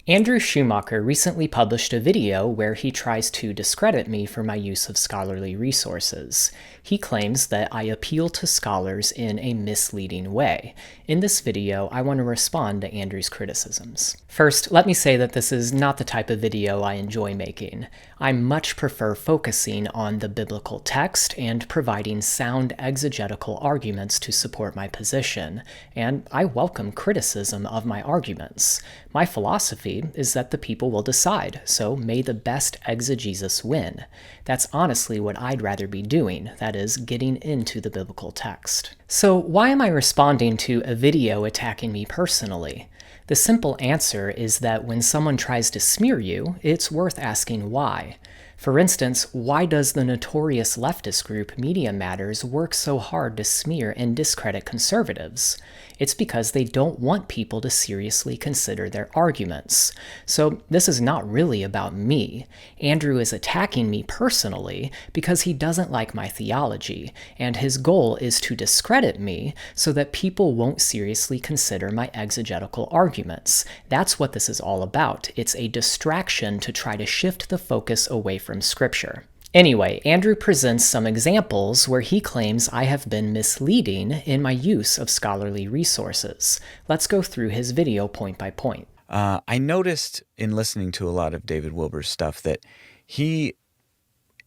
Andrew Schumacher recently published a video where he tries to discredit me for my use of scholarly resources. He claims that I appeal to scholars in a misleading way. In this video, I want to respond to Andrew's criticisms. First, let me say that this is not the type of video I enjoy making. I much prefer focusing on the biblical text and providing sound exegetical arguments to support my position, and I welcome criticism of my arguments. My philosophy is that the people will decide, so may the best exegesis win. That's honestly what I'd rather be doing, that is, getting into the biblical text. So why am I responding to a video attacking me personally? The simple answer is that when someone tries to smear you, it's worth asking why. For instance, why does the notorious leftist group Media Matters work so hard to smear and discredit conservatives? It's because they don't want people to seriously consider their arguments. So this is not really about me. Andrew is attacking me personally because he doesn't like my theology, and his goal is to discredit me so that people won't seriously consider my exegetical arguments. That's what this is all about. It's a distraction to try to shift the focus away from Scripture. Anyway, Andrew presents some examples where he claims I have been misleading in my use of scholarly resources. Let's go through his video point by point. I noticed in listening to a lot of David Wilber's stuff that he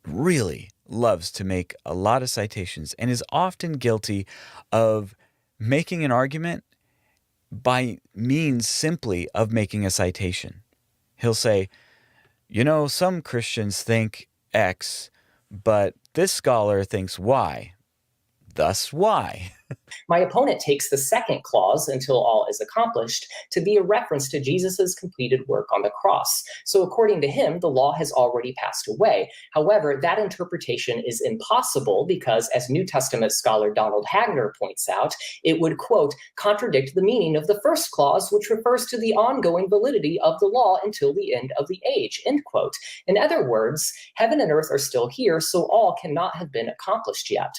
really loves to make a lot of citations and is often guilty of making an argument by means simply of making a citation. He'll say, some Christians think X, but this scholar thinks Y. Thus, Y. My opponent takes the second clause, until all is accomplished, to be a reference to Jesus' completed work on the cross. So according to him, the law has already passed away. However, that interpretation is impossible because, as New Testament scholar Donald Hagner points out, it would, quote, contradict the meaning of the first clause, which refers to the ongoing validity of the law until the end of the age, end quote. In other words, heaven and earth are still here, so all cannot have been accomplished yet.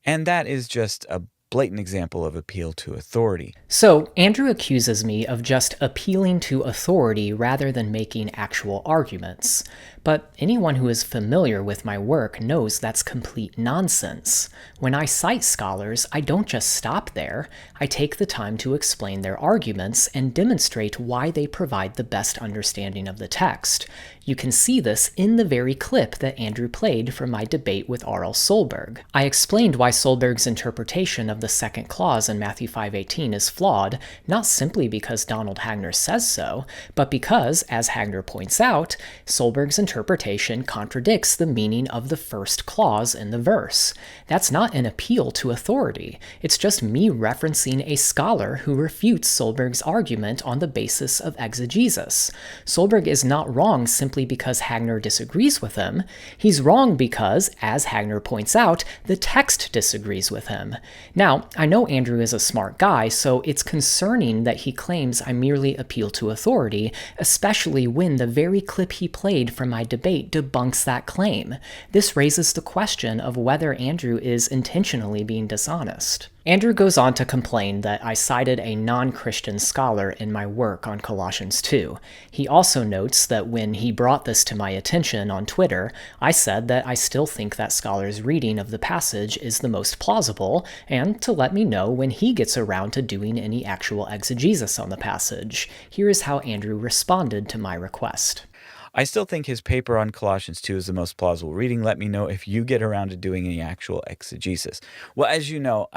And that is just a blatant example of appeal to authority. So, Andrew accuses me of just appealing to authority rather than making actual arguments. But anyone who is familiar with my work knows that's complete nonsense. When I cite scholars, I don't just stop there. I take the time to explain their arguments and demonstrate why they provide the best understanding of the text. You can see this in the very clip that Andrew played from my debate with R.L. Solberg. I explained why Solberg's interpretation of the second clause in Matthew 5:18 is flawed, not simply because Donald Hagner says so, but because, as Hagner points out, Solberg's interpretation contradicts the meaning of the first clause in the verse. That's not an appeal to authority. It's just me referencing a scholar who refutes Solberg's argument on the basis of exegesis. Solberg is not wrong simply because Hagner disagrees with him. He's wrong because, as Hagner points out, the text disagrees with him. Now, I know Andrew is a smart guy, so it's concerning that he claims I merely appeal to authority, especially when the very clip he played from my debate debunks that claim. This raises the question of whether Andrew is intentionally being dishonest. Andrew goes on to complain that I cited a non-Christian scholar in my work on Colossians 2. He also notes that when he brought this to my attention on Twitter, I said that I still think that scholar's reading of the passage is the most plausible, and to let me know when he gets around to doing any actual exegesis on the passage. Here is how Andrew responded to my request. I still think his paper on Colossians 2 is the most plausible reading. Let me know if you get around to doing any actual exegesis. Well, as you know,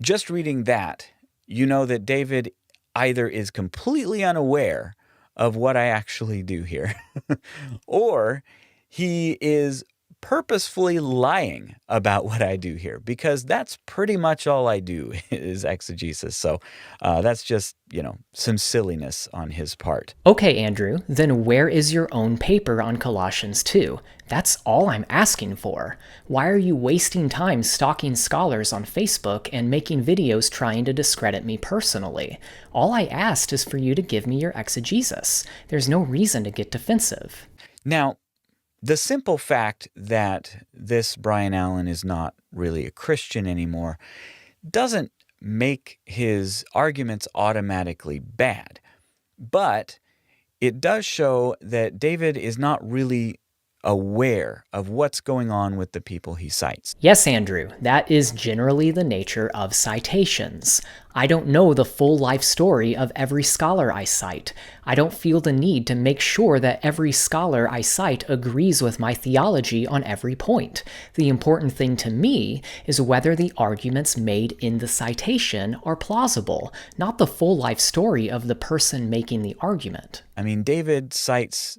just reading that, you know that David either is completely unaware of what I actually do here, or he is purposefully lying about what I do here, because that's pretty much all I do is exegesis. So that's just, some silliness on his part. Okay, Andrew, then where is your own paper on Colossians 2? That's all I'm asking for. Why are you wasting time stalking scholars on Facebook and making videos trying to discredit me personally? All I asked is for you to give me your exegesis. There's no reason to get defensive. Now, the simple fact that this Brian Allen is not really a Christian anymore doesn't make his arguments automatically bad. But it does show that David is not really aware of what's going on with the people he cites. Yes, Andrew, that is generally the nature of citations. I don't know the full life story of every scholar I cite. I don't feel the need to make sure that every scholar I cite agrees with my theology on every point. The important thing to me is whether the arguments made in the citation are plausible, not the full life story of the person making the argument. I mean, David cites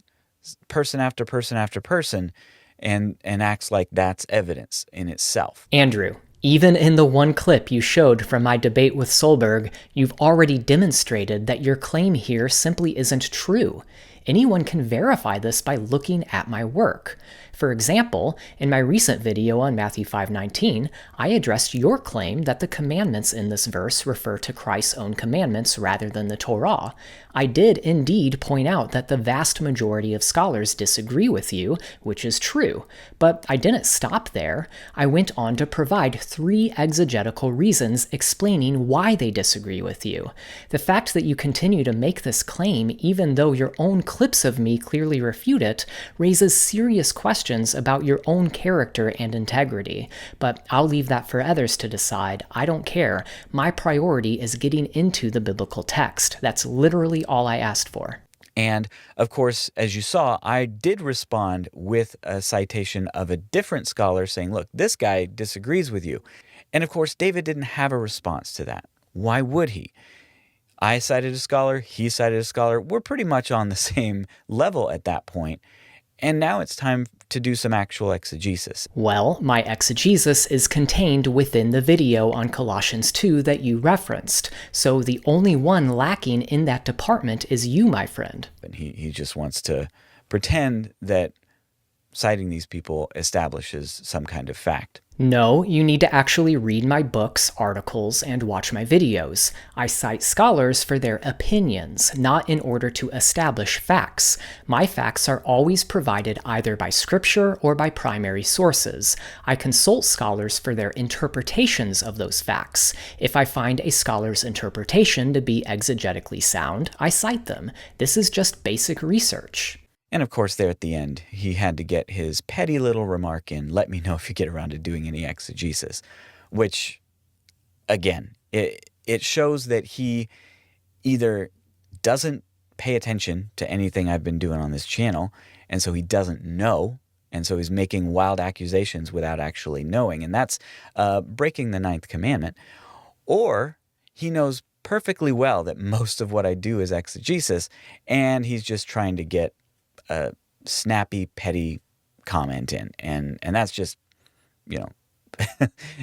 person after person after person and acts like that's evidence in itself. Andrew, even in the one clip you showed from my debate with Solberg, you've already demonstrated that your claim here simply isn't true. Anyone can verify this by looking at my work. For example, in my recent video on Matthew 5:19, I addressed your claim that the commandments in this verse refer to Christ's own commandments rather than the Torah. I did indeed point out that the vast majority of scholars disagree with you, which is true. But I didn't stop there. I went on to provide 3 exegetical reasons explaining why they disagree with you. The fact that you continue to make this claim, even though your own clips of me clearly refute it, raises serious questions about your own character and integrity. But I'll leave that for others to decide. I don't care. My priority is getting into the biblical text. That's literally all I asked for. And of course, as you saw, I did respond with a citation of a different scholar saying, look, this guy disagrees with you. And of course, David didn't have a response to that. Why would he? I cited a scholar, he cited a scholar. We're pretty much on the same level at that point. And now it's time to do some actual exegesis. Well, my exegesis is contained within the video on Colossians 2 that you referenced, so the only one lacking in that department is you, my friend. And he just wants to pretend that citing these people establishes some kind of fact. No, you need to actually read my books, articles, and watch my videos. I cite scholars for their opinions, not in order to establish facts. My facts are always provided either by scripture or by primary sources. I consult scholars for their interpretations of those facts. If I find a scholar's interpretation to be exegetically sound, I cite them. This is just basic research. And of course, there at the end, he had to get his petty little remark in, let me know if you get around to doing any exegesis, which, again, it shows that he either doesn't pay attention to anything I've been doing on this channel, and so he doesn't know, and so he's making wild accusations without actually knowing, and that's breaking the 9th commandment, or he knows perfectly well that most of what I do is exegesis, and he's just trying to get a snappy, petty comment in. And that's just,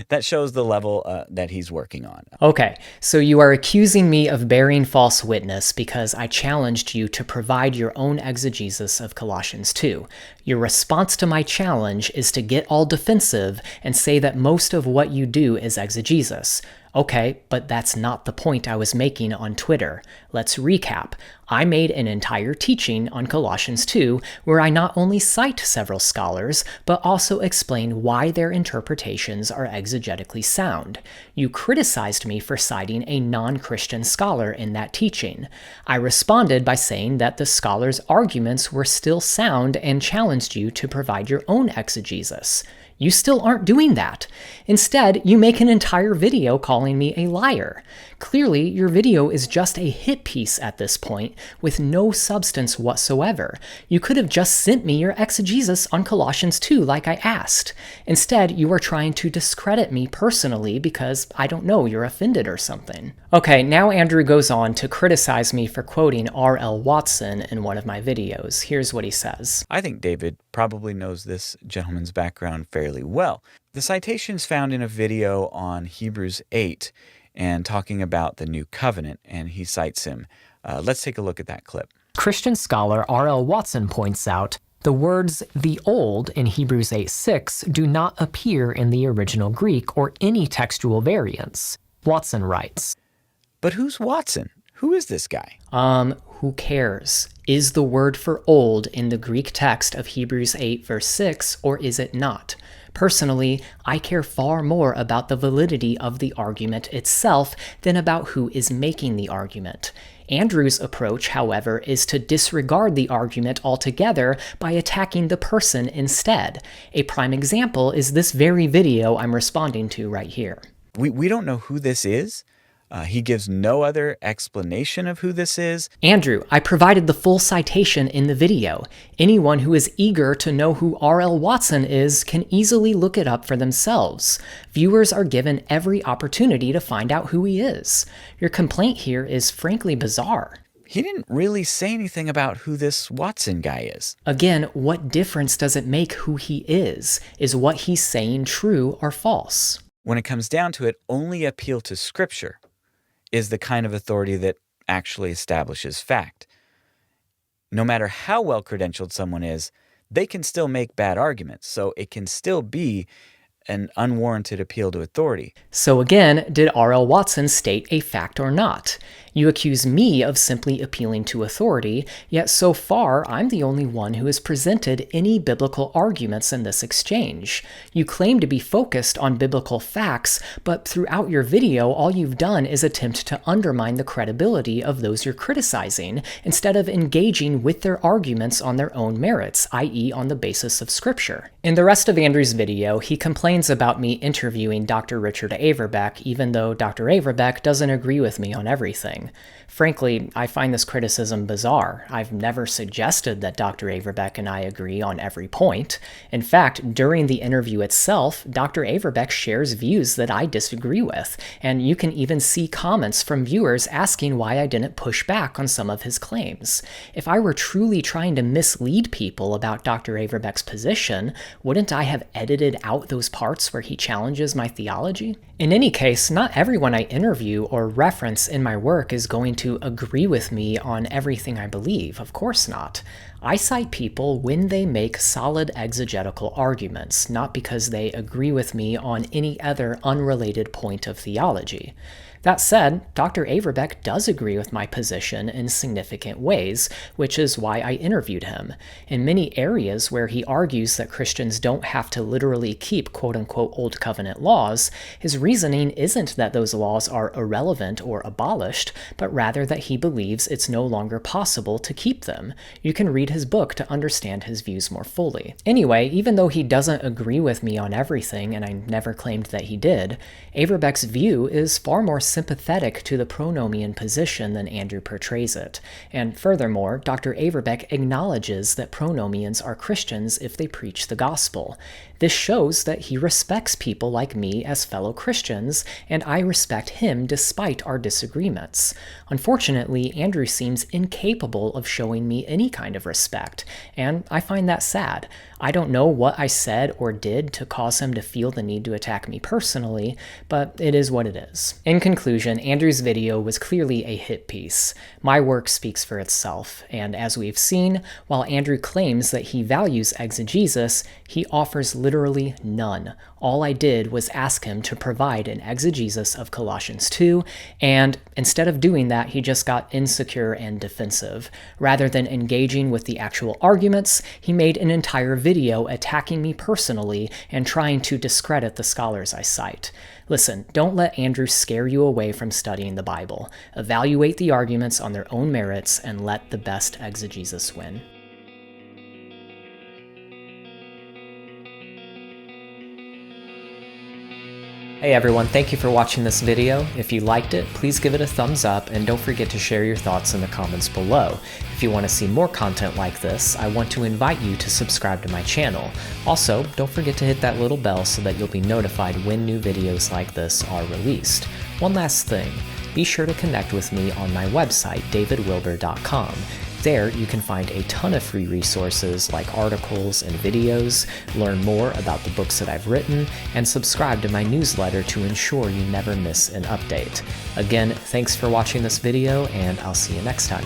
that shows the level that he's working on. Okay, so you are accusing me of bearing false witness because I challenged you to provide your own exegesis of Colossians 2. Your response to my challenge is to get all defensive and say that most of what you do is exegesis. Okay, but that's not the point I was making on Twitter. Let's recap. I made an entire teaching on Colossians 2 where I not only cite several scholars, but also explain why their interpretations are exegetically sound. You criticized me for citing a non-Christian scholar in that teaching. I responded by saying that the scholar's arguments were still sound and challenged you to provide your own exegesis. You still aren't doing that. Instead, you make an entire video calling me a liar. Clearly, your video is just a hit piece at this point, with no substance whatsoever. You could have just sent me your exegesis on Colossians 2 like I asked. Instead, you are trying to discredit me personally because, I don't know, you're offended or something. Okay, now Andrew goes on to criticize me for quoting R.L. Watson in one of my videos. Here's what he says. I think David probably knows this gentleman's background fairly well. The citation's found in a video on Hebrews 8 and talking about the new covenant, and he cites him. Let's take a look at that clip. Christian scholar R.L. Watson points out, the words the old in Hebrews 8:6 do not appear in the original Greek or any textual variants. Watson writes, But who's Watson? Who is this guy? Who cares? Is the word for old in the Greek text of Hebrews 8 verse 6, or is it not? Personally, I care far more about the validity of the argument itself than about who is making the argument. Andrew's approach, however, is to disregard the argument altogether by attacking the person instead. A prime example is this very video I'm responding to right here. We don't know who this is. He gives no other explanation of who this is. Andrew, I provided the full citation in the video. Anyone who is eager to know who R.L. Watson is can easily look it up for themselves. Viewers are given every opportunity to find out who he is. Your complaint here is frankly bizarre. He didn't really say anything about who this Watson guy is. Again, what difference does it make who he is? Is what he's saying true or false? When it comes down to it, only appeal to Scripture is the kind of authority that actually establishes fact. No matter how well credentialed someone is, they can still make bad arguments, so it can still be an unwarranted appeal to authority. So again, did R.L. Watson state a fact or not? You accuse me of simply appealing to authority, yet so far I'm the only one who has presented any biblical arguments in this exchange. You claim to be focused on biblical facts, but throughout your video all you've done is attempt to undermine the credibility of those you're criticizing, instead of engaging with their arguments on their own merits, i.e. on the basis of Scripture. In the rest of Andrew's video, he complains about me interviewing Dr. Richard Averbeck, even though Dr. Averbeck doesn't agree with me on everything. Frankly, I find this criticism bizarre. I've never suggested that Dr. Averbeck and I agree on every point. In fact, during the interview itself, Dr. Averbeck shares views that I disagree with, and you can even see comments from viewers asking why I didn't push back on some of his claims. If I were truly trying to mislead people about Dr. Averbeck's position, wouldn't I have edited out those parts where he challenges my theology? In any case, not everyone I interview or reference in my work is going to agree with me on everything I believe. Of course not. I cite people when they make solid exegetical arguments, not because they agree with me on any other unrelated point of theology. That said, Dr. Averbeck does agree with my position in significant ways, which is why I interviewed him. In many areas where he argues that Christians don't have to literally keep quote-unquote Old Covenant laws, his reasoning isn't that those laws are irrelevant or abolished, but rather that he believes it's no longer possible to keep them. You can read his book to understand his views more fully. Anyway, even though he doesn't agree with me on everything, and I never claimed that he did, Averbeck's view is far more sympathetic to the pronomian position than Andrew portrays it. And furthermore, Dr. Averbeck acknowledges that pronomians are Christians if they preach the gospel. This shows that he respects people like me as fellow Christians, and I respect him despite our disagreements. Unfortunately, Andrew seems incapable of showing me any kind of respect, and I find that sad. I don't know what I said or did to cause him to feel the need to attack me personally, but it is what it is. In conclusion, Andrew's video was clearly a hit piece. My work speaks for itself, and as we've seen, while Andrew claims that he values exegesis, he offers literally none. All I did was ask him to provide an exegesis of Colossians 2, and instead of doing that, he just got insecure and defensive. Rather than engaging with the actual arguments, he made an entire video attacking me personally and trying to discredit the scholars I cite. Listen, don't let Andrew scare you away from studying the Bible. Evaluate the arguments on their own merits and let the best exegesis win. Hey everyone, thank you for watching this video. If you liked it, please give it a thumbs up and don't forget to share your thoughts in the comments below. If you want to see more content like this, I want to invite you to subscribe to my channel. Also, don't forget to hit that little bell so that you'll be notified when new videos like this are released. One last thing, be sure to connect with me on my website, davidwilber.com. There, you can find a ton of free resources like articles and videos, learn more about the books that I've written, and subscribe to my newsletter to ensure you never miss an update. Again, thanks for watching this video, and I'll see you next time.